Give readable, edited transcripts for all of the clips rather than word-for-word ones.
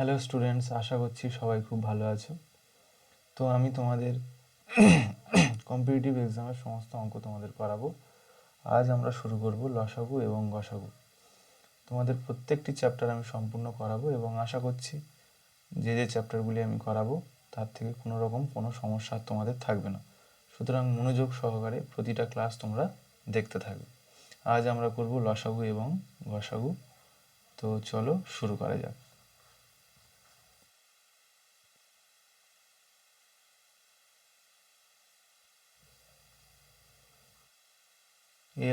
Hello students, আশা করছি সবাই খুব ভালো আছো। তো আমি তোমাদের কম্পিটিটিভ এক্সামের সমস্ত অঙ্ক তোমাদের করাবো। আজ আমরা শুরু করব লসাগু এবং গসাগু। তোমাদের প্রত্যেকটি চ্যাপ্টার আমি সম্পূর্ণ করাবো এবং আশা করছি যে চ্যাপ্টারগুলি আমি করাবো তার থেকে কোনো সমস্যা তোমাদের থাকবে না। সুতরাং মনোযোগ সহকারে প্রতিটা ক্লাস তোমরা দেখতে থাকবে। আজ আমরা করব লসাগু এবং গসাগু। তো চলো শুরু করা যাক।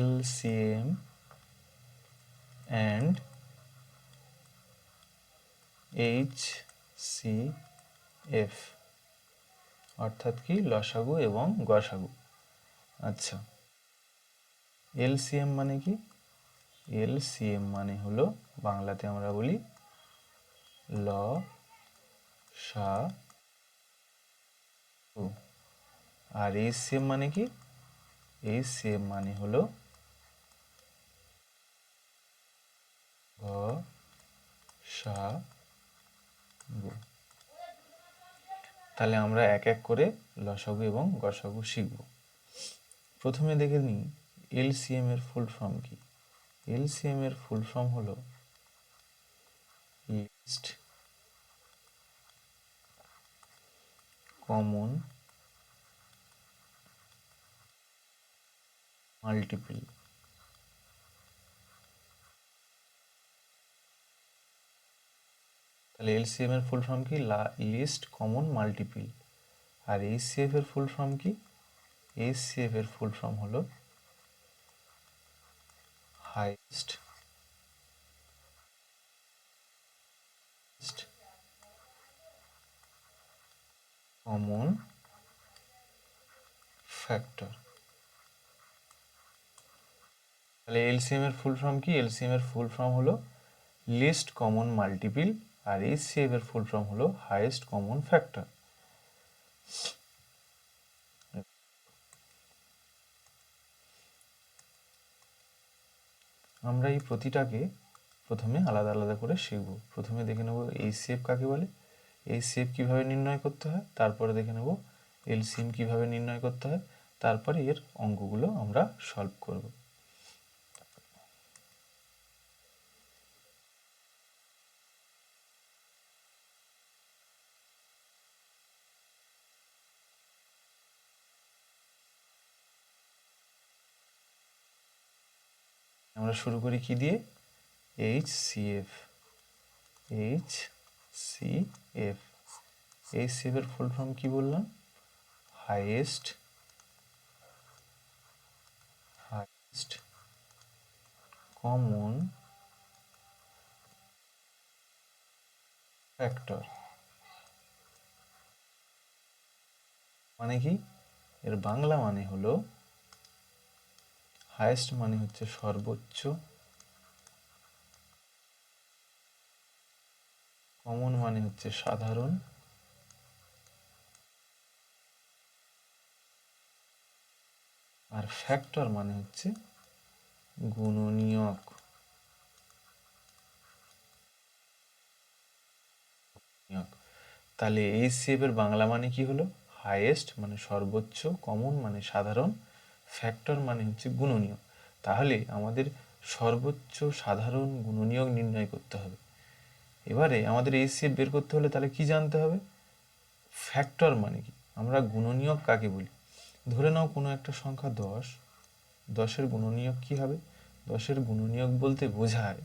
LCM and HCF অর্থাৎ কি লসাগু এবং গসাগু। আচ্ছা, LCM মানে কি? LCM মানে হলো বাংলাতে আমরা বলি ল সা গু। আর HCF মানে কি? HCF মানে হলো গ সা গু। তাহলে আমরা এক এক করে লসাগু এবং গসাগু শিখব। প্রথমে দেখে নিই LCM এর ফুল ফর্ম কি। LCM এর ফুল ফর্ম হলো লিস্ট কমন মাল্টিপল। তাহলে এলসিএম এর ফুল ফর্ম কি? Least common multiple. আর এইচসিএফ এর ফুল ফর্ম কি? এইচসিএফ এর ফুল ফর্ম হলো হাইয়েস্ট কমন ফ্যাক্টর। তাহলে এলসিএম এর ফুল ফর্ম কি? এলসিএম এর ফুল ফর্ম হলো লিস্ট কমন মাল্টিপল, আর এইচসিএফ এর ফুল ফর্ম হলো হাইয়েস্ট কমন ফ্যাক্টর। আমরা এই প্রতিটাকে প্রথমে আলাদা আলাদা করে শিখব। প্রথমে দেখে নেব এইচসিএফ কাকে বলে, এইচসিএফ কিভাবে নির্ণয় করতে হয়, তারপরে দেখে নেব এলসিএম কিভাবে নির্ণয় করতে হয়, তারপরে এর অঙ্কগুলো আমরা সলভ করব। আমরা শুরু করি কি দিয়ে? এইচসিএফ। এইচসিএফ এইচসিএফ এর ফুল ফর্ম কি বললাম? Highest common factor. মানে কি? এর বাংলা মানে হলো হাইয়েস্ট মানে হচ্ছে সর্বোচ্চ, কমন মানে হচ্ছে সাধারণ, আর ফ্যাক্টর মানে হচ্ছে গুণনীয়ক। তাহলে এইচসিএফ এর বাংলা মানে কি হলো? হাইয়েস্ট মানে সর্বোচ্চ, কমন মানে সাধারণ, ফ্যাক্টর মানে হচ্ছে গুণনীয়ক। তাহলে আমাদের সর্বোচ্চ, সাধারণ, গুণনীয়ক নির্ণয় করতে হবে। এবারে আমাদের এইচসিএফ বের করতে হলে তাহলে কি জানতে হবে? ফ্যাক্টর মানে কি, আমরা গুণনীয়ক কাকে বলি। ধরে নাও কোনো একটা সংখ্যা 10, 10-এর গুণনীয়ক কি হবে? 10-এর গুণনীয়ক বলতে বোঝায়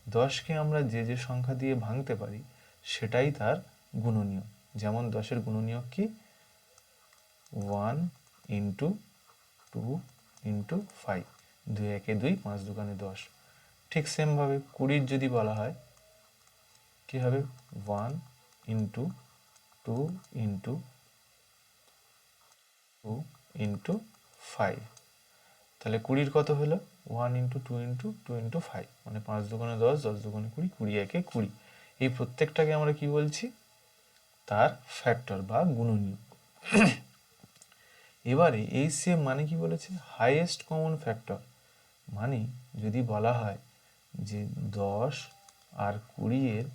10কে আমরা যে যে সংখ্যা দিয়ে ভাঙতে পারি সেটাই তার গুণনীয়ক। যেমন 10-এর গুণনীয়ক কি? 1 ইন্টু 2 ইন্টু 5, 2 একে 2, 5 দুগুণে 10। ঠিক সেমভাবে 20-র যদি বলা হয় কি হবে? 1 ইন্টু 2 ইন্টু 2 ইন্টু 5। তাহলে 20-র কত হলো? 1 ইন্টু 2 ইন্টু 2 ইন্টু 5, মানে 5 দুগুণে 10, 10 দুগুণে 20, 20 একে 20। এই প্রত্যেকটাকে আমরা কি বলছি? তার ফ্যাক্টর বা গুণনীয়ক। এবারে এইচসিএফ মানে কি বলেছে? Highest common factor. মানে যদি বলা হয় যে 10 আর 20-এর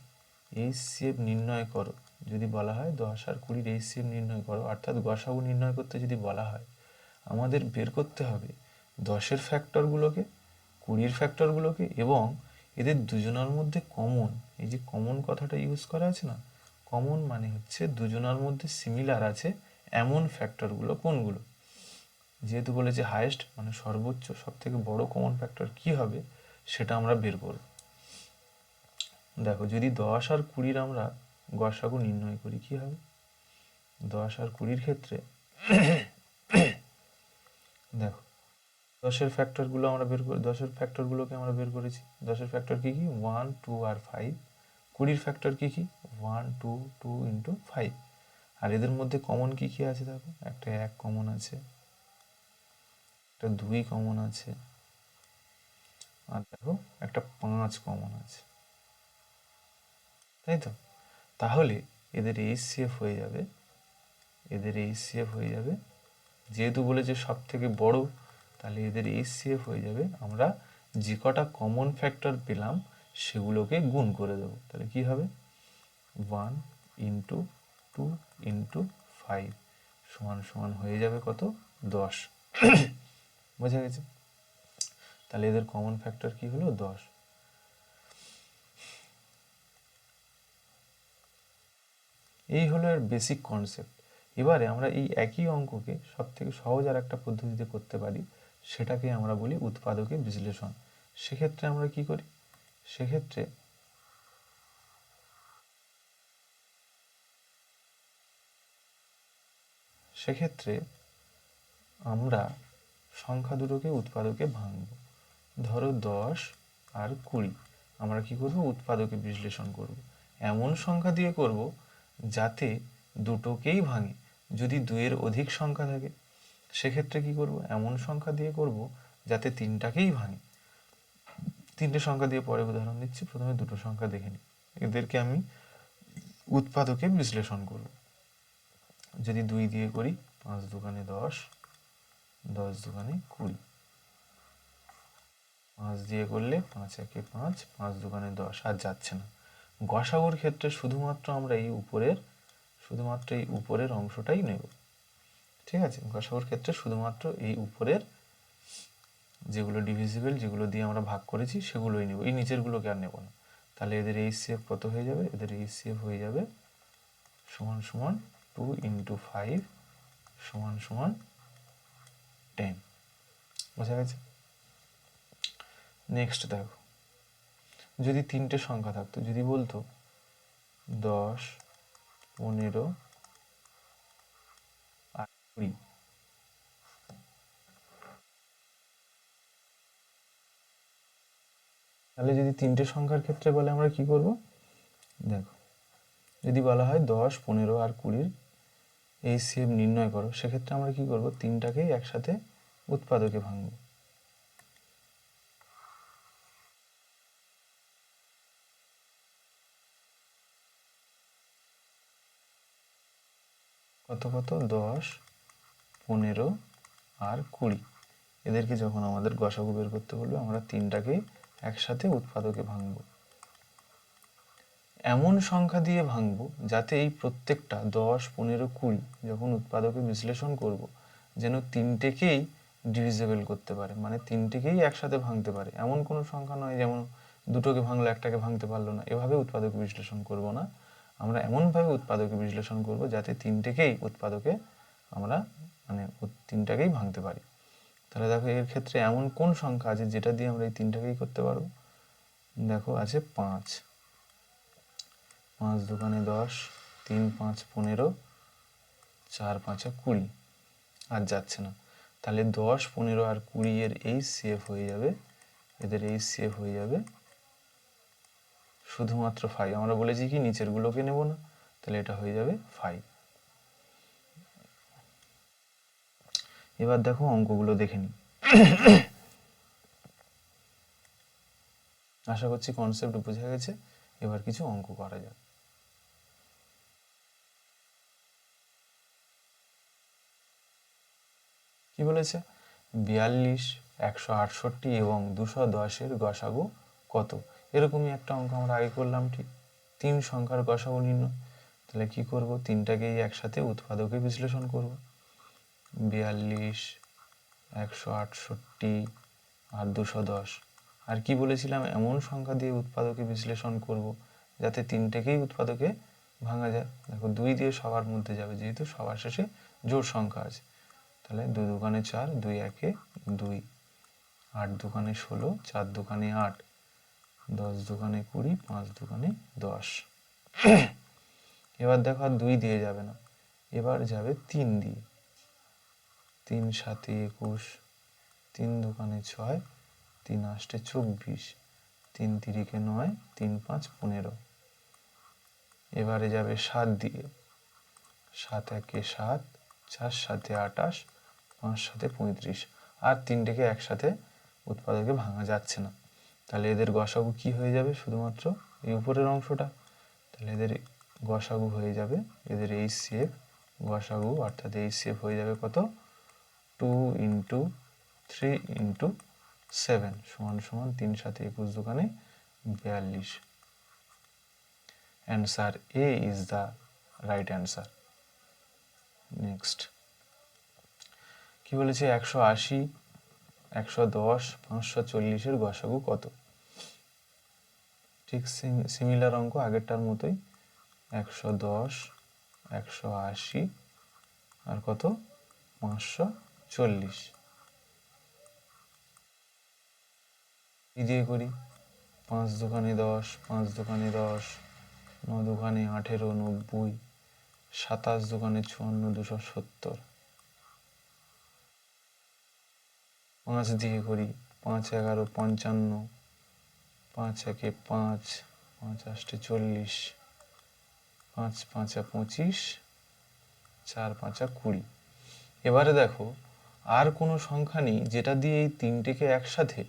HCF নির্ণয় করো যদি বলা হয় 10 আর 20 HCF নির্ণয় করো, অর্থাৎ গসাগু নির্ণয় করতে যদি বলা হয়, আমাদের বের করতে হবে 10-এর ফ্যাক্টরগুলোকে, 20-এর ফ্যাক্টরগুলোকে এবং এদের দুজনের মধ্যে কমন, এই যে কমন কথাটা ইউজ করা আছে না, কমন মানে হচ্ছে দুজনের মধ্যে সিমিলার আছে এমন ফ্যাক্টরগুলো কোনগুলো। যেহেতু বলেছে হাইয়েস্ট মানে সর্বোচ্চ সব থেকে বড় কমন ফ্যাক্টর কি হবে সেটা আমরা বের করব। দেখো যদি 10 আর 20-র আমরা গসাগু নির্ণয় করি কি হবে, 10 আর 20-র ক্ষেত্রে দেখো 10-এর ফ্যাক্টরগুলো আমরা বের করে 10-এর ফ্যাক্টরগুলোকে আমরা বের করেছি। 10-এর ফ্যাক্টর কি কি 1 2 আর 5। 20-র ফ্যাক্টর কি কি 1 2 2 ইন্টু 5। আর এদের মধ্যে কমন কি কি আছে দেখো, একটা 1 কমন আছে, একটা 2 কমন আছে, আর দেখো একটা 5 কমন আছে, তাই তো। তাহলে এদের HCF হয়ে যাবে, এদের HCF হয়ে যাবে, যেহেতু বলেছে সব থেকে বড়, তাহলে এদের HCF হয়ে যাবে, আমরা যে কটা কমন ফ্যাক্টর পেলাম সেগুলোকে গুণ করে দেব। তাহলে কি হবে 1 ইন্টু 2 ইন্টু 5 সমান সমান হয়ে যাবে কত 10। বোঝা গেছে? তাহলে এদের কমন ফ্যাক্টর কি হলো 10। এই হলো এর বেসিক কনসেপ্ট। এবারে আমরা এই একই অঙ্ককে সব থেকে সহজ আর একটা পদ্ধতিতে করতে পারি, সেটাকে আমরা বলি উৎপাদকের বিশ্লেষণ। সেক্ষেত্রে আমরা কি করি, সেক্ষেত্রে আমরা সংখ্যা দুটোকে উৎপাদকে ভাঙব। ধরো 10 আর 20 আমরা কি করব উৎপাদকে বিশ্লেষণ করব। এমন সংখ্যা দিয়ে করব যাতে দুটোকেই ভাঙে। যদি 2-এর অধিক সংখ্যা থাকে সেক্ষেত্রে কি করব, এমন সংখ্যা দিয়ে করব যাতে তিনটাকেই ভাঙে। তিনটে সংখ্যা দিয়ে পরে উদাহরণ দিচ্ছি, প্রথমে দুটো সংখ্যা দেখে নিই। এদেরকে আমি উৎপাদকে বিশ্লেষণ করব। যদি 2 দিয়ে করি 5 দুগুণে 10, 10 দুগুণে 20। 5 দিয়ে করলে 5 একে 5, 5 দুগুণে 10, আর যাচ্ছে না। গসাগুর ক্ষেত্রে শুধুমাত্র আমরা এই উপরের অংশটাই নেব। ঠিক আছে, গসাগুর ক্ষেত্রে শুধুমাত্র এই উপরের যেগুলো ডিভিজিবল, যেগুলো দিয়ে আমরা ভাগ করেছি সেগুলোই নেব, এই নিচেরগুলোকে আর নেব না। তাহলে এদের HCF কত হয়ে যাবে, এদের HCF হয়ে যাবে সমান সমান 2 ইন্টু 5 সমান সমান 10। বোঝা গেছে? নেক্সট দেখো, যদি তিনটে সংখ্যা থাকতো, যদি বলতো 10 15 আর 20, তাহলে যদি তিনটে সংখ্যার ক্ষেত্রে বলে আমরা কি করব, দেখো যদি বলা হয় 10 15 আর 20-র HCF নির্ণয় করো, সেক্ষেত্রে আমরা কি করব, তিনটাকেই একসাথে উৎপাদকে ভাঙব। কত কত 10 15 আর 20, এদেরকে যখন আমাদের গসাগু বের করতে বলবে আমরা তিনটাকেই একসাথে উৎপাদকে ভাঙব। এমন সংখ্যা দিয়ে ভাঙব যাতে এই প্রত্যেকটা 10 15 20 যখন উৎপাদকে বিশ্লেষণ করব যেন তিনটেকেই ডিভিজিবল করতে পারে, মানে তিনটেকেই একসাথে ভাঙতে পারে। এমন কোনো সংখ্যা নয় যেমন দুটোকে ভাঙলো একটাকে ভাঙতে পারলো না, এভাবে উৎপাদকে বিশ্লেষণ করব না। আমরা এমনভাবে উৎপাদকে বিশ্লেষণ করব যাতে তিনটেকেই উৎপাদকে আমরা মানে তিনটাকেই ভাঙতে পারি। তাহলে দেখো এর ক্ষেত্রে এমন কোন সংখ্যা আছে যেটা দিয়ে আমরা এই তিনটাকেই করতে পারবো, দেখো আছে 5। 5 দুগুণে 10, 3 5 15, 4 5 20, আর যাচ্ছে না। তাহলে 10 15 আর 20 এর HCF হয়ে যাবে, এদের HCF হয়ে যাবে শুধুমাত্র 5। আমরা বলেছি কি নিচের গুলোকে নেব না, তাহলে এটা হয়ে যাবে 5। এবার দেখো অঙ্কগুলো দেখে নিই। আশা করছি কনসেপ্ট বোঝা গেছে। এবার কিছু অঙ্ক করা যাক। কি বলেছে, 42 168 এবং 210-এর গসাগু কত? এরকমই একটা অঙ্ক আমরা আগে করলাম, ঠিক তিন সংখ্যার গসাগু নির্ণয়। তাহলে কি করব, তিনটাকেই একসাথে উৎপাদকে বিশ্লেষণ করব। 42, 168 আর 210। আর কি বলেছিলাম, এমন সংখ্যা দিয়ে উৎপাদকে বিশ্লেষণ করব যাতে তিনটেকেই উৎপাদকে ভাঙা যায়। দেখো 2 দিয়ে সবার মধ্যে যাবে, যেহেতু সবার শেষে জোড় সংখ্যা আছে। তাহলে 2 দুগুণে 4, 2 একে 2, 8 দুগুণে 16, 4 দুগুণে 8, 10 দুগুণে 20, 5 দুগুণে 10। এবার দেখো আর 2 দিয়ে যাবে না, এবার যাবে 3 দিয়ে। 3 7 21, 3 দুগুণে 6, 3 8 24, 3 3 9, 3 5 15। এবারে যাবে 7 দিয়ে। 7 1 7, 4 7 28, 5 7 35। আর তিনটেকে একসাথে উৎপাদকে ভাঙা যাচ্ছে না। তাহলে এদের গসাগু কি হয়ে যাবে, শুধুমাত্র এই উপরের অংশটা। তাহলে এদের গসাগু হয়ে যাবে, এদের HCF গসাগু অর্থাৎ HCF হয়ে যাবে কত, 2 × 3 × 7 = 3 7 21 দুগুণে 42। Answer A is the right answer. Next কি বলেছে, 180, 110, 540 এর গসাগু কত। ঠিক সিমিলার অঙ্ক আগেরটার মতোই, 110, 180 আর কত, 540। কি দিয়ে করি, 5 দুগুণে 10, 5 দুগুণে 10, 9 দুগুণে 18, 90, 27 দুগুণে 54, 270। 5 দিয়ে করি, 5 11 55, 5 1 5, 5 8 40, 5 5 25, 4 5 20। এবারে দেখো আর কোনো সংখ্যা নেই যেটা দিয়ে এই তিনটেকে একসাথে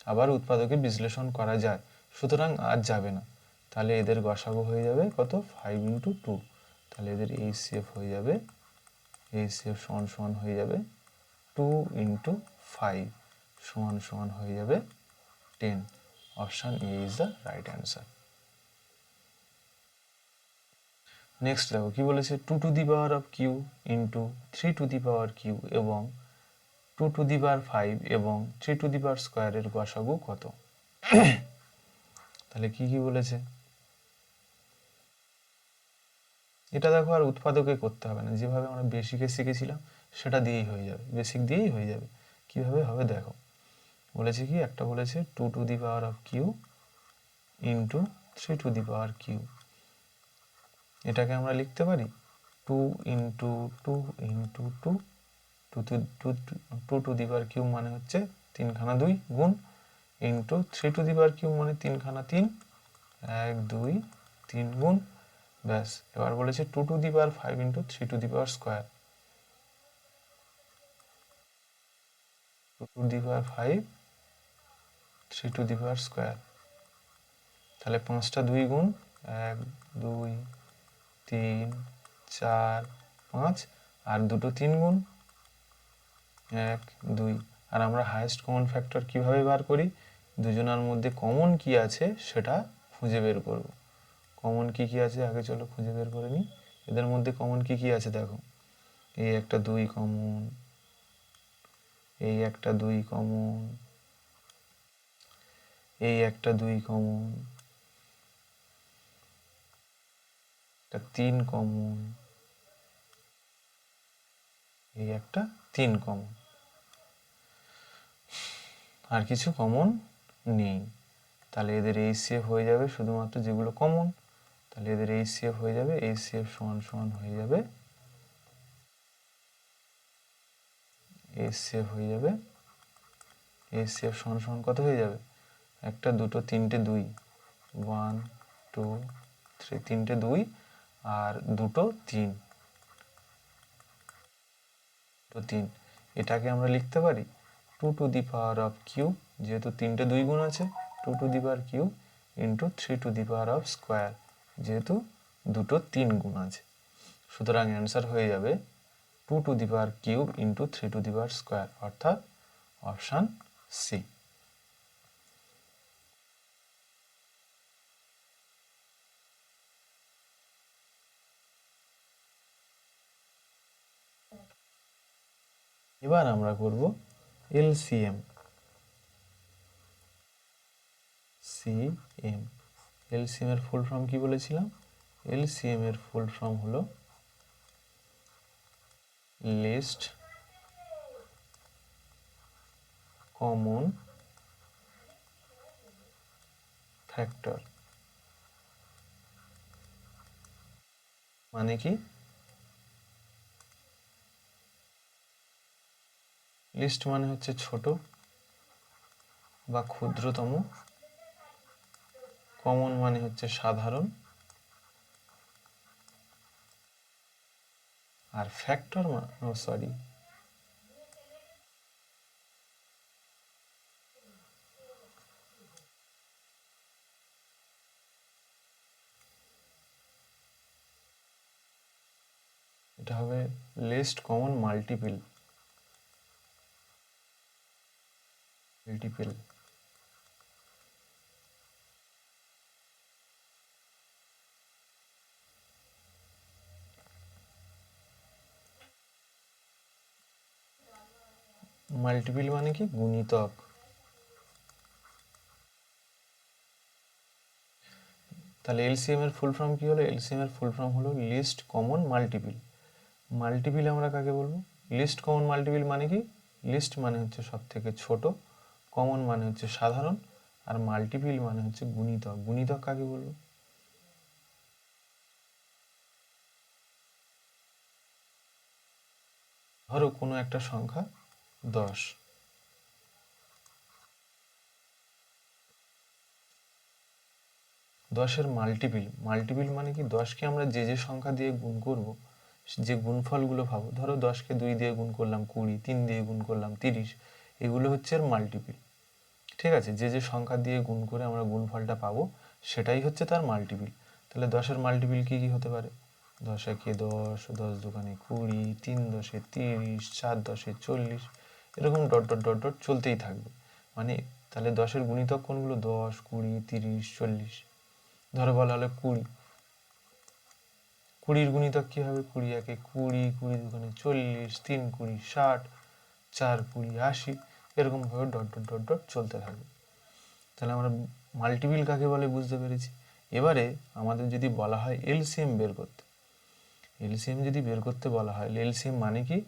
আবার উৎপাদকে বিশ্লেষণ করা যায়, সুতরাং আর যাবে না। তাহলে এদের গসাগু হয়ে যাবে কত, 5 × 2। তাহলে এদের HCF হয়ে যাবে, HCF সমান হয়ে যাবে 2 × 5 সমান হয়ে যাবে 10। Option A is the right answer. Next দেখো কি বলেছে, 2 to the power of Q into 3 to the power Q এবং 2 টু দি পাওয়ার 5 এবং 3 টু দি পাওয়ার স্কোয়ারের গসাগু কত। তাহলে কি কি বলেছে, এটা দেখো আর উৎপাদকে করতে হবে না, যেভাবে আমরা বেসিকে শিখেছিলাম সেটা দিয়েই হয়ে যাবে, বেসিক দিয়েই হয়ে যাবে। কিভাবে হবে দেখো, বলেছে কি, একটা বলেছে 2 to the power of Q into 3 to the power Q. এটাকে আমরা লিখতে পারি 2 × 2 × 2, 2 টু দি পাওয়ার কিউ মানে হচ্ছে 3 খানা 2 গুণ, into 3 to the power Q মানে 3 খানা 3, 1 2 3 গুণ, ব্যাস। এবার বলেছে 2 to the power 5 × 3 to the power square. 2 to the power 5, 3 to the power square. তাহলে 5টা 2 গুণ, 1 2 3 4 5, আর দুটো 3 গুণ, 1 2। আর আমরা হাইয়েস্ট কমন ফ্যাক্টর কিভাবে বার করি, দুজনের মধ্যে কমন কি আছে সেটা খুঁজে বের করব। কমন কি কি আছে আগে চলো খুঁজে বের করে নিই। এদের মধ্যে কমন কি কি আছে দেখো, এই একটা 2 কমন, এই একটা 2 কমন, এই একটা 2 কমন, একটা 3 কমন, এই একটা 3 কমন, আর কিছু কমন নেই। তাহলে এদের HCF হয়ে যাবে শুধুমাত্র যেগুলো কমন। তাহলে এদের HCF হয়ে যাবে, HCF সমান হয়ে যাবে, HCF হয়ে যাবে, HCF সমান কত হয়ে যাবে, একটা দুটো তিনটে 2, 1 2 3, তিনটে 2 আর দুটো 3, তো 3। এটাকে আমরা লিখতে পারি 2 to the power of cube, যেহেতু তিনটে 2 গুণ আছে, 2 to the power cube into 3 to the power of square, যেহেতু দুটো 3 গুণ আছে। সুতরাং অ্যান্সার হয়ে যাবে 2 to the power cube into 3 to the power square, অর্থাৎ অপশান সি। এবার আমরা করব এলসিএম। এলসিএম এর ফুল ফর্ম কি বলেছিলাম? এলসিএম এর ফুল ফর্ম হলো লিস্ট কমন ফ্যাক্টর। মানে কি? লিস্ট মানে হচ্ছে ছোট বা ক্ষুদ্রতম, কমন মানে হচ্ছে সাধারণ, আর ফ্যাক্টর সরি এটা হবে লিস্ট কমন মাল্টিপল। মাল্টিপল মানে কি? গুণিতক। তাহলে এলসিএম এর ফুল ফর্ম কি হলো? এলসিএম এর ফুল ফর্ম হলো লিস্ট কমন মাল্টিপল। মাল্টিপল আমরা কাকে বলবো? লিস্ট কমন মাল্টিপল মানে কি? লিস্ট মানে হচ্ছে সব থেকে ছোট, কমন মানে হচ্ছে সাধারণ, আর মাল্টিপল মানে হচ্ছে গুণিতক। গুণিতক কাকে বলবো? ধরো কোনো একটা সংখ্যা 10, 10-এর মাল্টিপল মানে কি? 10কে আমরা যে যে সংখ্যা দিয়ে গুণ করব, যে গুণফলগুলো পাবো, ধরো 10কে 2 দিয়ে গুণ করলাম 20, 3 দিয়ে গুণ করলাম 30, এগুলো হচ্ছে এর মাল্টিপল। ঠিক আছে? যে যে সংখ্যা দিয়ে গুণ করে আমরা গুণফলটা পাবো সেটাই হচ্ছে তার মাল্টিপল। তাহলে 10-এর মাল্টিপল কি কি হতে পারে? 10 একে 10, 10 দুগুণে 20, 3 10-এ 30, 4 10-এ 40, এরকম ডট ডট ডট ডট চলতেই থাকবে। মানে তাহলে 10-এর গুণিতক কোনগুলো? 10, 20, 30, 40। ধরো বলা হলো 20, 20-র গুণিতক কি হবে? 20 একে 20, 20 দুগুণে 40, 3 20 60, 4 20 80, এরকম ভাবে ডট ডট ডট ডট চলতে থাকবে। তাহলে আমরা মাল্টিপল কাকে বলে বুঝতে পেরেছি। এবারে আমাদের যদি বলা হয় এলসিএম বের করতে, এলসিএম যদি বের করতে বলা হয়, এলসিএম মানে কি?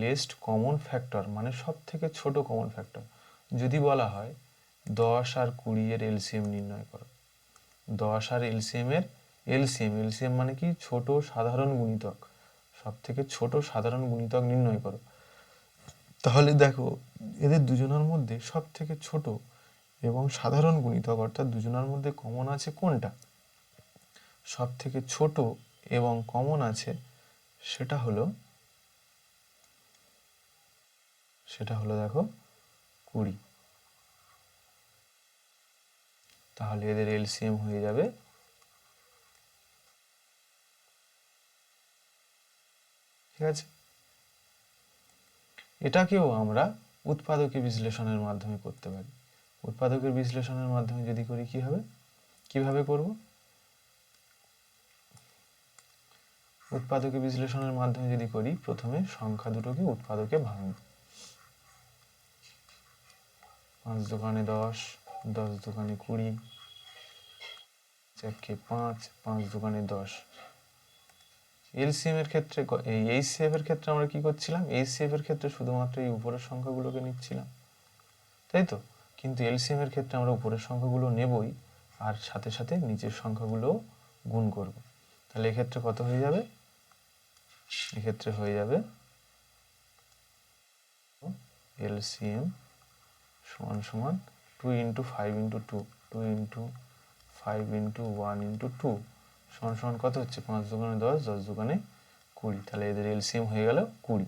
লিস্ট কমন ফ্যাক্টর, মানে সব থেকে ছোট কমন ফ্যাক্টর। যদি বলা হয় 10 আর 20 এর এলসিএম নির্ণয় করো, 10 আর এলসিএম মানে কি? ছোট সাধারণ গুণিতক, সব থেকে ছোট সাধারণ গুণিতক নির্ণয় করো। তাহলে দেখো এদের দুজনের মধ্যে সব থেকে ছোট এবং সাধারণ গুণিতক অর্থাৎ দুজনের মধ্যে কমন আছে কোনটা? সব থেকে ছোট এবং কমন আছে সেটা হলো দেখো 20। তাহলে এদের এলসিএম হয়ে যাবে, ঠিক আছে? এটাকেও আমরা উৎপাদকের বিশ্লেষণের মাধ্যমে করতে পারি। উৎপাদকের বিশ্লেষণের মাধ্যমে যদি করি কি হবে? কিভাবে করব? উৎপাদকের বিশ্লেষণের মাধ্যমে যদি করি, প্রথমে সংখ্যা দুটোকে উৎপাদকে ভাঙব। 5 দুগুণে 10, 10 দুগুণে 20, 5, 5 দুগুণে 10। এলসিএম এর ক্ষেত্রে এই এইচসিএফ এর ক্ষেত্রে আমরা কি করছিলাম? এইচসিএফ এর ক্ষেত্রে শুধুমাত্র এই উপরের সংখ্যাগুলোকে নিচ্ছিলাম, তাই তো? কিন্তু এলসিএম এর ক্ষেত্রে আমরা উপরের সংখ্যাগুলো নেবই, আর সাথে সাথে নিচের সংখ্যাগুলো গুণ করব। তাহলে এক্ষেত্রে কত হয়ে যাবে? এক্ষেত্রে হয়ে যাবে এলসিএম সমান সমান 2 into 5 into 2, 2 into 5 into 1 into 2 সমান সমান কত হচ্ছে? 5 দুগুণে 10, 10 দুগুণে 20। তাহলে এদের এলসিএম হয়ে গেল 20।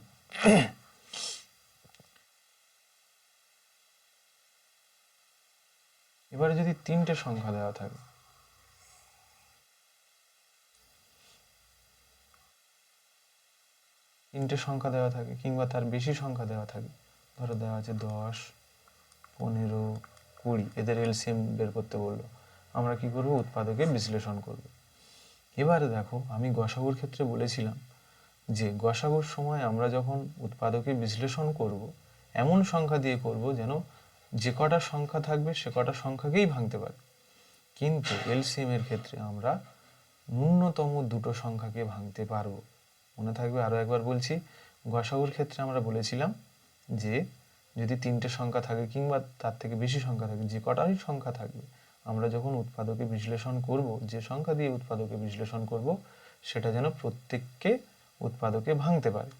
এবারে যদি তিনটে সংখ্যা দেওয়া থাকে, কিংবা তার বেশি সংখ্যা দেওয়া থাকে, ধরো দেওয়া আছে 10, 15, 20, এদের এলসিএম বের করতে বললো, আমরা কি করব? উৎপাদকের বিশ্লেষণ করব। এবারে দেখো আমি গসাগুর ক্ষেত্রে বলেছিলাম যে গসাগুর সময় আমরা যখন উৎপাদকে বিশ্লেষণ করব এমন সংখ্যা দিয়ে করব যেন যে কটা সংখ্যা থাকবে সে কটা সংখ্যাকেই ভাঙতে পারে। কিন্তু এলসিএম এর ক্ষেত্রে আমরা ন্যূনতম দুটো সংখ্যাকে ভাঙতে পারবো। মনে থাকবে, আরও একবার বলছি, গসাগুর ক্ষেত্রে আমরা বলেছিলাম যে যদি তিনটে সংখ্যা থাকে কিংবা তার থেকে বেশি সংখ্যা থাকে, যে কটাই সংখ্যা থাকবে, আমরা যখন উৎপাদকে বিশ্লেষণ করব, যে সংখ্যা দিয়ে উৎপাদকে বিশ্লেষণ করব সেটা যেন প্রত্যেককে উৎপাদকে ভাঙতে পারে।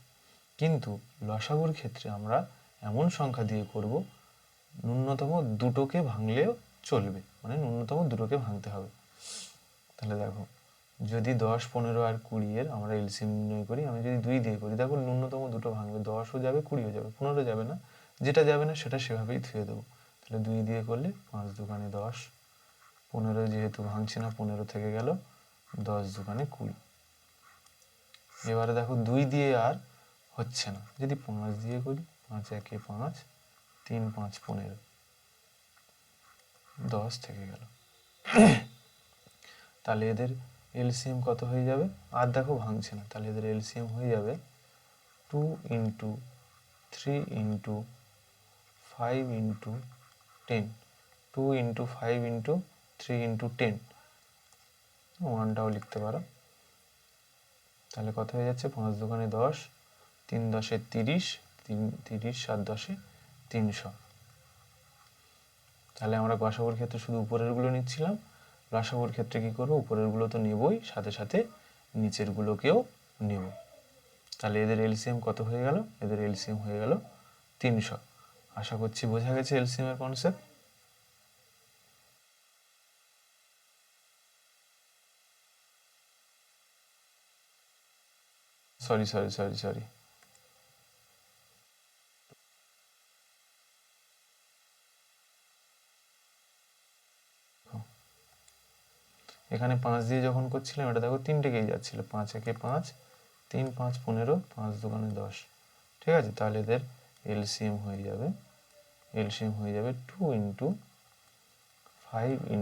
কিন্তু লসাগুর ক্ষেত্রে আমরা এমন সংখ্যা দিয়ে করব ন্যূনতম দুটোকে ভাঙলেও চলবে, মানে ন্যূনতম দুটোকে ভাঙতে হবে। তাহলে দেখো, যদি 10, 15 আর 20 এর আমরা এলসিএম নির্ণয় করি, আমি যদি 2 দিয়ে করি, দেখো ন্যূনতম দুটো ভাঙবে, 10ও যাবে 20ও যাবে, 15 যাবে না। যেটা যাবে না সেটা সেভাবেই থুয়ে দেবো। তাহলে 2 দিয়ে করলে 5 দুগুণে 10, 15 যেহেতু ভাঙছে না 15 থেকে গেল, 10 দুগুণে 20। এবারে দেখো 2 দিয়ে আর হচ্ছে না, যদি 5 দিয়ে করি, 5 একে 5, 3 5 15, 10 থেকে গেল। তাহলে এদের এলসিএম কত হয়ে যাবে? আর দেখো ভাঙছে না, তাহলে এদের এলসিএম হয়ে যাবে 2 × 3 × 5 × 10, 2 × 5 × 3 × 10, 1টাও লিখতে পারো। তাহলে কত হয়ে যাচ্ছে? 5 দুগুণে 10, 3 10 30, 30 7 10 300। তাহলে আমরা গসাগুর ক্ষেত্রে শুধু উপরেরগুলো নিচ্ছিলাম, লসাগুর ক্ষেত্রে কি করব? উপরেরগুলো তো নেবই, সাথে সাথে নিচেরগুলোকেও নেব। তাহলে এদের এলসিএম কত হয়ে গেল? এদের এলসিএম হয়ে গেল 300। আশা করছি বোঝা গেছে এলসিএম এর কনসেপ্ট। সরি, এখানে 5 দিয়ে যখন করছিলাম এটা দেখো 3টেকেই যাচ্ছিল, 5 একে 5, 3 5 15, 5 দুগুণে 10। ঠিক আছে, তাহলে এদের এলসিএম হয়ে যাবে 2 × 5 ×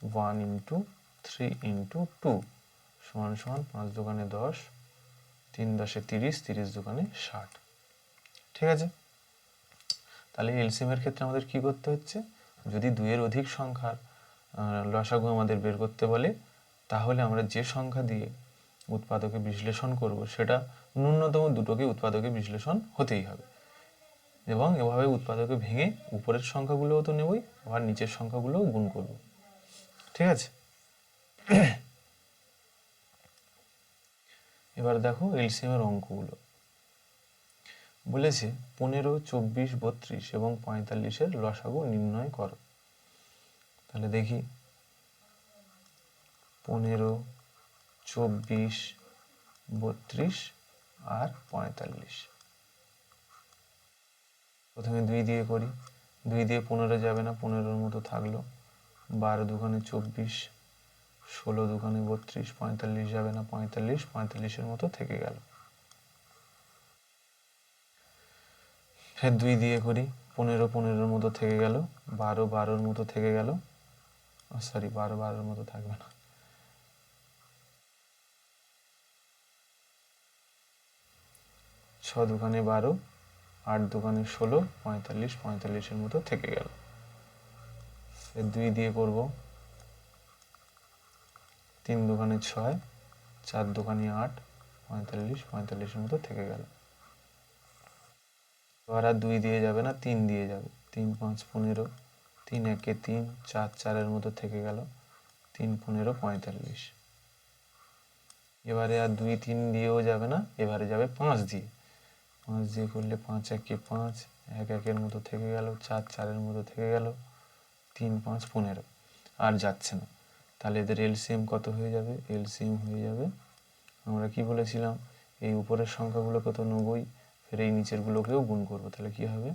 1 × 3 × 2 সমান 5 দুগুণে 10, 3 10 30, 30 দুগুণে 60। ঠিক আছে, তাহলে এলসিএম এর ক্ষেত্রে আমাদের কি করতে হচ্ছে? যদি 2 এর অধিক সংখ্যার লসাগু আমাদের বের করতে বলে, তাহলে আমরা যে সংখ্যা দিয়ে উৎপাদকে বিশ্লেষণ করব সেটা ন্যূনতম দুটোকে উৎপাদকে বিশ্লেষণ হতেই হবে। এবং এভাবে উৎপাদকে ভেঙে উপরের সংখ্যাগুলোও তো নেবই, আবার নিচের সংখ্যাগুলোও গুণ করব। ঠিক আছে, এবার দেখো এলসিএম এর অঙ্কগুলো বলেছে 15, 24, 32 এবং 45-এর লসাগু নির্ণয় করো। তাহলে দেখি 15, 24, 32 আর 45। প্রথমে 2 দিয়ে করি, 2 দিয়ে 15 যাবে না, 15-র মতো থাকলো। 12 দুগুণে 24, 16 দুগুণে 32, 45 যাবে না, 45, 45-এর মতো থেকে গেল। ফের 2 দিয়ে করি, 15 15-র মতো থেকে গেল, 12 12-র মতো থেকে গেল, সরি 12 12-র মতো থাকবে না, 6 দুগুণে 12, 8 দুগুণে 16, 45 45-এর মতো থেকে গেল। ফের 2 দিয়ে করব, 3 দুগুণে 6, 4 দুগুণে 8, 45 45-এর মতো থেকে গেল। এবার আর 2 দিয়ে যাবে না, 3 দিয়ে যাবে, 3 5 15, 3 একে 3, 4 4-এর মতো থেকে গেল, 3 15 45। এবারে আর 2 3 দিয়েও যাবে না, এবারে যাবে 5 দিয়ে। 5 দিয়ে করলে 5 একে 5, 1 1-এর মতো থেকে গেল, 4 4-এর মতো থেকে গেল, 3 5 15, আর যাচ্ছে না। তাহলে এদের এলসিএম কত হয়ে যাবে? এলসিএম হয়ে যাবে, আমরা কি বলেছিলাম, এই উপরের সংখ্যাগুলোকে তো নেবই, ফের এই নিচেরগুলোকেও গুণ করবো। তাহলে কি হবে?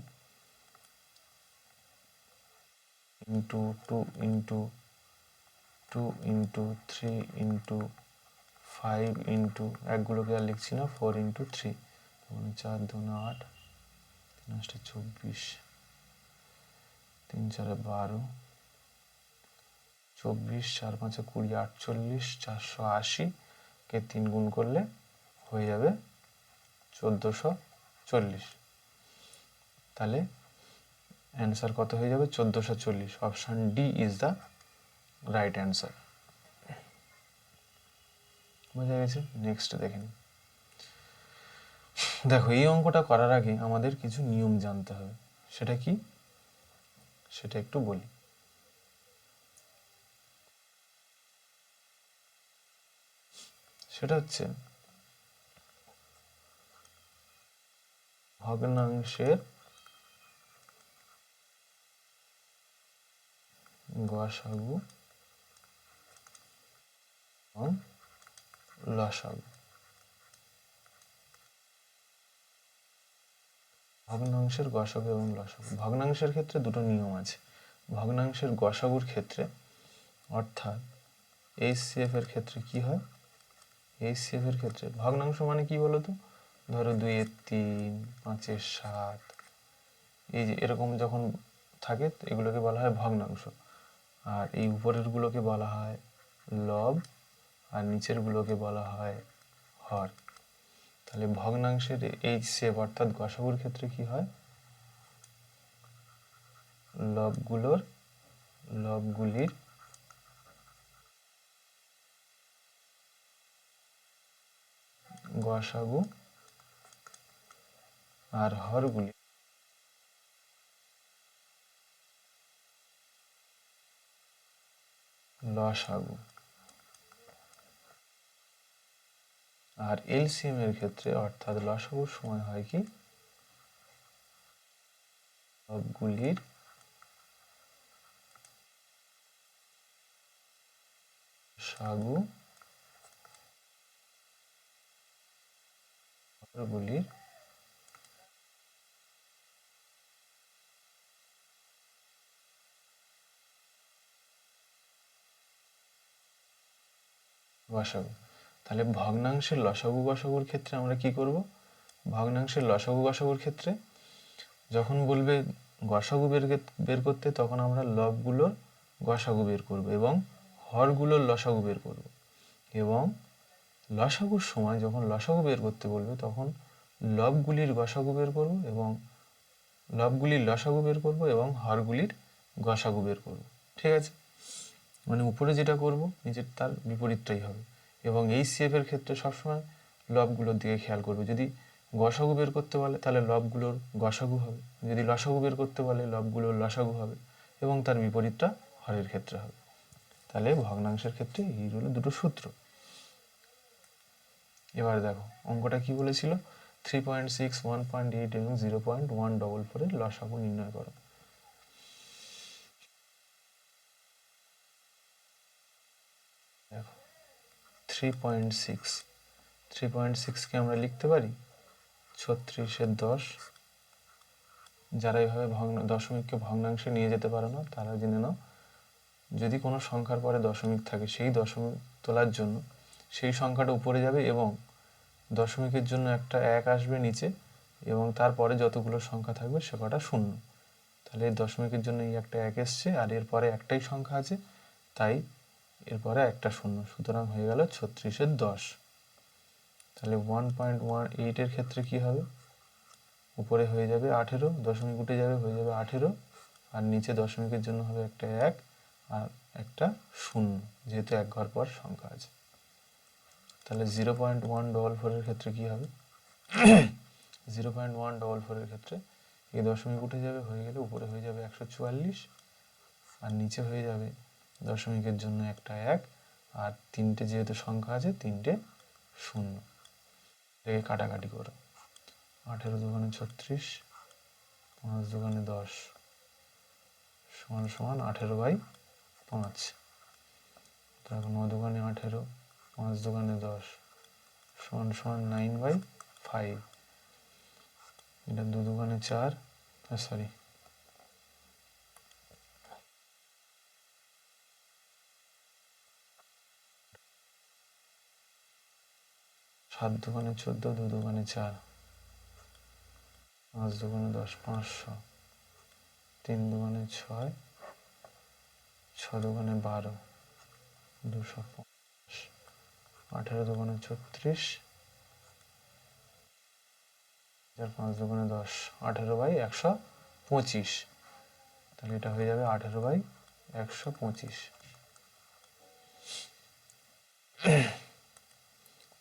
ইন্টু 2 × 2 × 3 × 5 × একগুলোকে আর লিখছি না, 4 × 3, মানে 4 2 8, 3 8 24, 3 4 12, 24, 4 5 20, 48, 480 কে 3 গুণ করলে হয়ে যাবে 1440। তাহলে অ্যান্সার কত হয়ে যাবে? 1440। Option D is the right answer. বোঝা গেছে? নেক্সট দেখে নিই। দেখো, এই অঙ্কটা করার আগে আমাদের কিছু নিয়ম জানতে হবে। সেটা কি? সেটা একটু বলি। সেটা হচ্ছে ভগ্নাংশের গসাগু এবং লসাগু। ভগ্নাংশের গসাগু এবং লসাগু। ভগ্নাংশের ক্ষেত্রে দুটো নিয়ম আছে। ভগ্নাংশের গসাগুর ক্ষেত্রে, অর্থাৎ HCF এর ক্ষেত্রে কি হয়? HCF এর ক্ষেত্রে ভগ্নাংশ মানে কি বলতো? ধরো 2/3, 5/7, এই যে এরকম যখন থাকে এগুলোকে বলা হয় ভগ্নাংশ। আর এই উপরের গুলোকে বলা হয় লব, আর নিচের গুলোকে বলা হয় হর। তাহলে ভগ্নাংশের HCF অর্থাৎ গসাগুর ক্ষেত্রে কি হয়? লবগুলির গসাগু আর হরগুলি লসাগু। আর LCM এর ক্ষেত্রে অর্থাৎ লসাগুর সময় হয় কি? লবগুলির সাগু হরগুলির গসাগু। তাহলে ভগ্নাংশের লসাগু গসাগুর ক্ষেত্রে আমরা কি করব? ভগ্নাংশের লসাগু গসাগুর ক্ষেত্রে যখন বলবে গসাগু বের করতে, তখন আমরা লবগুলোর গসাগু বের করব এবং হরগুলোর লসাগু বের করব। এবং লসাগুর সময় যখন লসাগু বের করতে বলবে, তখন লবগুলির গসাগু বের করব এবং লবগুলির লসাগু বের করব এবং হরগুলির গসাগু বের করব। ঠিক আছে? মানে উপরে যেটা করব নিচের তার বিপরীতটাই হবে। এবং HCF এর ক্ষেত্রে সবসময় লবগুলোর দিকে খেয়াল করবে। যদি গসাগু বের করতে বলে তাহলে লবগুলোর গসাগু হবে, যদি লসাগু বের করতে বলে লবগুলোর লসাগু হবে, এবং তার বিপরীতটা হরের ক্ষেত্রে হবে। তাহলে ভগ্নাংশের ক্ষেত্রে এই হলো দুটো সূত্র। এবার দেখো অঙ্কটা কি বলেছিল? 3.6, 1.8 এবং 0.144 এর লসাগু নির্ণয় করো। দেখো 3.6কে আমরা লিখতে পারি 36/10। যারা এইভাবে দশমিককে ভগ্নাংশে নিয়ে যেতে পারে না তারা জেনে নাও, যদি কোনো সংখ্যার পরে দশমিক থাকে সেই দশমিক তোলার জন্য সেই সংখ্যাটা উপরে যাবে এবং দশমিকের জন্য একটা 1 আসবে নিচে, এবং তারপরে যতগুলো সংখ্যা থাকবে সে কটা শূন্য। তাহলে এই দশমিকের জন্য এই একটা 1 এসছে, আর এরপরে একটাই সংখ্যা আছে, তাই এরপরে একটা শূন্য, সুতরাং হয়ে গেল 36/10। তাহলে 1.18 এর ক্ষেত্রে কি হবে? উপরে হয়ে যাবে 18, দশমিক উঠে যাবে, হয়ে যাবে 18, আর নিচে দশমিকের জন্য হবে একটা 1 আর একটা শূন্য, যেহেতু এক ঘর পর সংখ্যা আছে। তাহলে 0.144 এর ক্ষেত্রে কি হবে? 0.144 এর ক্ষেত্রে এই দশমিক উঠে যাবে, হয়ে গেলে উপরে হয়ে যাবে 144, আর নিচে হয়ে যাবে দশমিকের জন্য একটা 1 আর তিনটে যেহেতু সংখ্যা আছে তিনটে শূন্য। এটাকে কাটাকাটি করো। 18 দুগুণে 36, 5 দুগুণে 10 সমান সমান 18/5। দেখো 9 দুগুণে 18, 5 দুগুণে 10 সমান সমান 9/5। এটা 2 দুগুণে 4, সরি 7 দুগুণে 14, 2 দুগুণে 4, 5 দুগুণে 10, 500, 3 দুগুণে 6, 6 দুগুণে 12, 250, 18 দুগুণে 36, 5 দুগুণে 10, 18/125, তাহলে এটা হয়ে যাবে 18/125।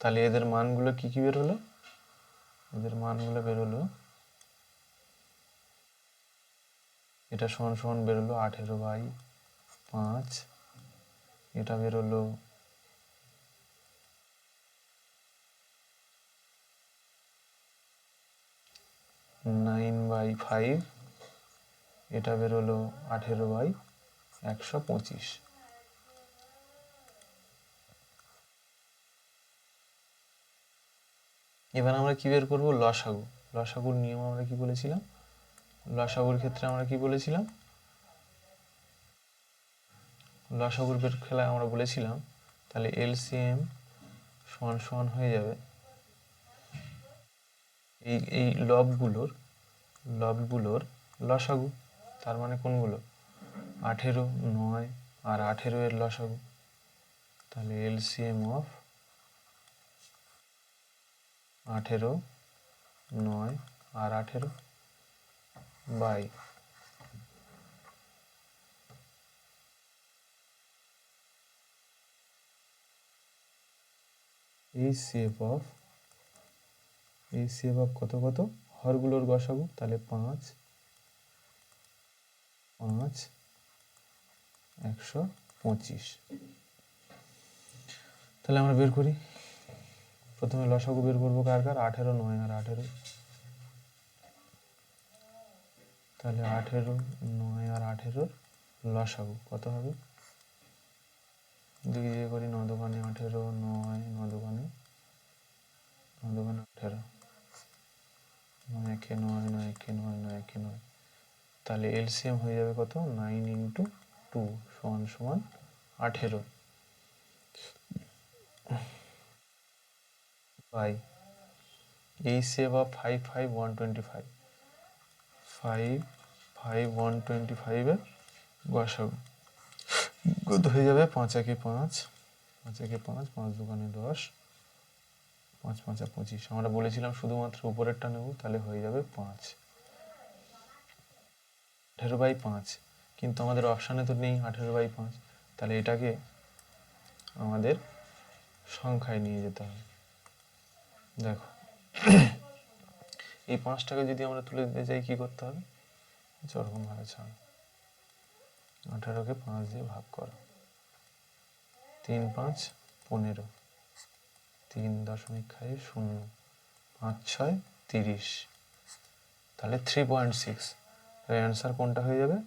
তাহলে এদের মানগুলো কি কি বেরোলো? এদের মানগুলো বেরোলো, এটা সমান সমান বেরোলো 18/5, এটা বেরোলো 9/5, এটা বেরোলো 18/125। এবার আমরা কি বের করবো? লসাগু। লসাগুর নিয়ম আমরা কি বলেছিলাম? লসাগুর ক্ষেত্রে আমরা কি বলেছিলাম? লসাগুর বের খেলায় আমরা বলেছিলাম তাহলে এলসিএম সমান সমান হয়ে যাবে এই লবগুলোর লসাগু, তার মানে কোনগুলো? 18, 9 আর 18 এর লসাগু। তাহলে এলসিএম অফ 18, 9 আর 18 বাই এইচসিএফ অফ কত কত? হরগুলোর গসাগু, তাহলে 5, 5, 125। তাহলে আমরা বের করি, প্রথমে লসাগু বের করবো কার কার? 18, 9 আর 18। তাহলে 18, 9 আর 18 লসাগু কত হবে? 2 দিয়ে করি, 9 দুগুণে 18, 9, 9 দুগুণে 18, 9 একে 9, 9 একে 9, 9 একে 9। তাহলে এলসিএম হয়ে যাবে কত? 9 × 2 সমান সমান 18 বাই এইচসিএফ অফ 5, 5, 125, 5, 5, 125 এর গসাগু কত হয়ে যাবে? 5 একে 5, 5 একে 5, 5 দুগুণে 10, 5, 5, 25। আমরা বলেছিলাম শুধুমাত্র উপরেরটা নেব, তাহলে হয়ে যাবে 5, 18/5। কিন্তু আমাদের অপশানে তো নেই 18/5, তাহলে এটাকে আমাদের সংখ্যায় নিয়ে যেতে হবে। দেখো এই 5টাকে যদি আমরা তুলে দিতে চাই কি করতে হবে? ওরকম ভাবে ছাড়ো, 18কে 5 দিয়ে ভাগ করো, 3, 5, 15, 3.5, 5, 6, 30, তাহলে 3.6। অ্যান্সার কোনটা হয়ে যাবে?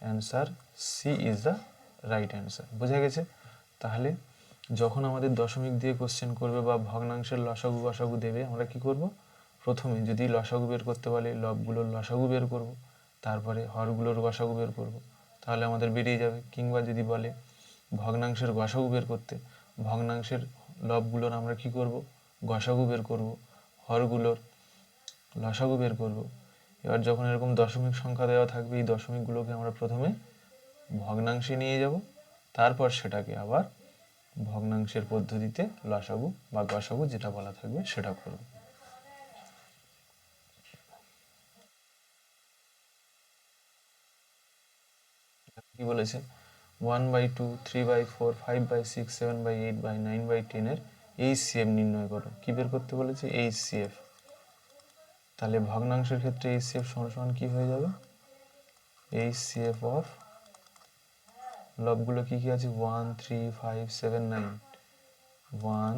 Answer C is the right answer. বোঝা গেছে? তাহলে যখন আমাদের দশমিক দিয়ে কোশ্চেন করবে বা ভগ্নাংশের লসাগু গসাগু দেবে, আমরা কি করব? প্রথমে যদি লসাগু বের করতে বলে লবগুলোর লসাগু বের করব, তারপরে হরগুলোর গসাগু বের করব, তাহলে আমাদের বেরিয়ে যাবে। কিংবা যদি বলে ভগ্নাংশের গসাগু বের করতে, ভগ্নাংশের লবগুলোর আমরা কি করব? গসাগু বের করব, হরগুলোর লসাগু বের করব। এবার যখন এরকম দশমিক সংখ্যা দেওয়া থাকবে, এই দশমিকগুলোকে আমরা প্রথমে ভগ্নাংশে নিয়ে যাব, তারপর সেটাকে আবার ভগ্নাংশের পদ্ধতিতে লসাগু বা গসাগু যেটা বলা থাকবে সেটা করব। কি বলেছে? 1/2, 3/4, 5/6, 7/8, 9/10 এর এইচসিএফ নির্ণয় করো। কি বের করতে বলেছে? এইচসিএফ। তাহলে ভগ্নাংশের ক্ষেত্রে এইচসিএফ সমান কি হয়ে যাবে? এইচসিএফ অফ লবগুলো কি কি আছে? 1, 3, 5, 7, 9, 1,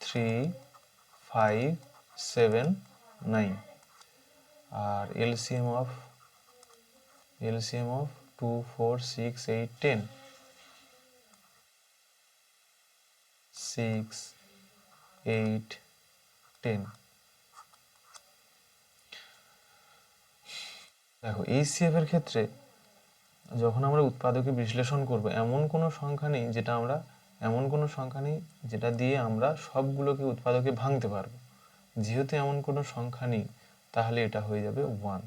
3, 5, 7, 9। আর এলসিএম অফ 2, 4, 6, 8, 10, 6, 8, 10। দেখো এইচসিএফ এর ক্ষেত্রে যখন আমরা উৎপাদকে বিশ্লেষণ করব, এমন কোনো সংখ্যা নেই যেটা দিয়ে আমরা সবগুলোকে উৎপাদকে ভাঙতে পারবো। যেহেতু এমন কোনো সংখ্যা নেই, তাহলে এটা হয়ে যাবে 1।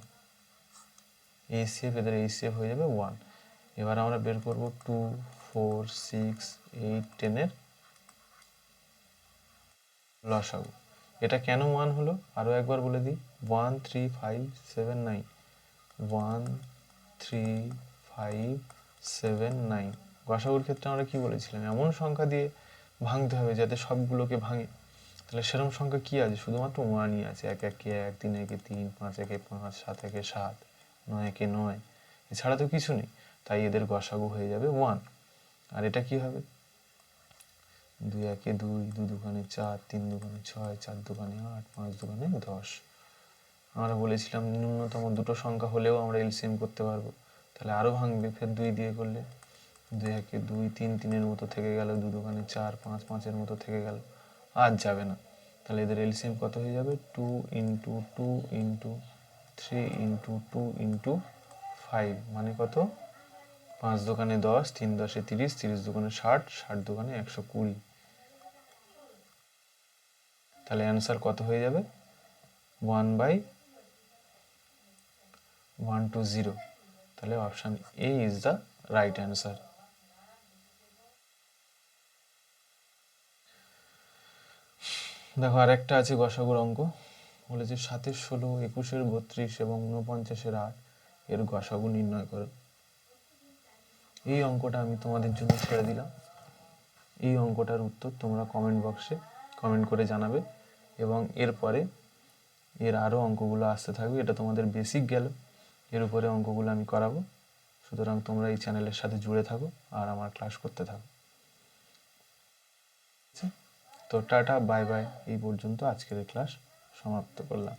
এদের এইচসিএফ হয়ে যাবে 1। এবার আমরা বের করব 2, 4, 6, 8, 10 এর লসাগু। এটা কেন 1 হলো আরও একবার বলে দিই, 1 3 5 7 9, 1 3 5 7 9। গসাগুর ক্ষেত্রে আমরা কি বলেছিলাম, এমন সংখ্যা দিয়ে ভাঙতে হবে যাতে সবগুলোকে ভাঙে। তাহলে সেরকম সংখ্যা কি আছে, শুধুমাত্র 1ই আছে। 1 1 1, 3 1 3, 5 1 5, 7 1 7, 9 1 9, এছাড়া তো কিছু নেই। তাই এদের গসাগু হয়ে যাবে 1। আর এটা কি হবে, 2 1 2, 2 2 4, 3 2 6, 4 2 8, 5 2 10। আমরা বলেছিলাম ন্যূনতম দুটো সংখ্যা হলেও আমরা এলসিএম করতে পারবো। তাহলে আরও ভাঙবে, ফের 2 দিয়ে করলে 2 1 2, 3 3-এর মতো থেকে গেল, 2 2 4, 5 5-এর মতো থেকে গেল, আর যাবে না। তাহলে এদের এলসিএম কত হয়ে যাবে, 2 × 2 × 3 × 2 × 5, মানে কত, 5 2 10, 3 10 30, 30 2 60, 60 2 120। তাহলে অ্যান্সার কত হয়ে যাবে, 1/120। তাহলে option A is the right answer. দেখো আরেকটা আছে গসাগুর অঙ্ক, বলেছে 7-এর 16, 21-এর 32 এবং 49-এর 8 এর গসাগু নির্ণয় করো। এই অঙ্কটা আমি তোমাদের জন্য ছেড়ে দিলাম। এই অঙ্কটার উত্তর তোমরা কমেন্ট বক্সে কমেন্ট করে জানাবে, এবং এরপরে এর আরও অঙ্কগুলো আসতে থাকবে। এটা তোমাদের বেসিক গেল, এর উপরে অঙ্কগুলো আমি করাবো। সুতরাং তোমরা এই চ্যানেলের সাথে জুড়ে থাকো আর আমার ক্লাস করতে থাকো। তো টাটা, বাই বাই, এই পর্যন্ত আজকের ক্লাস সমাপ্ত করলাম।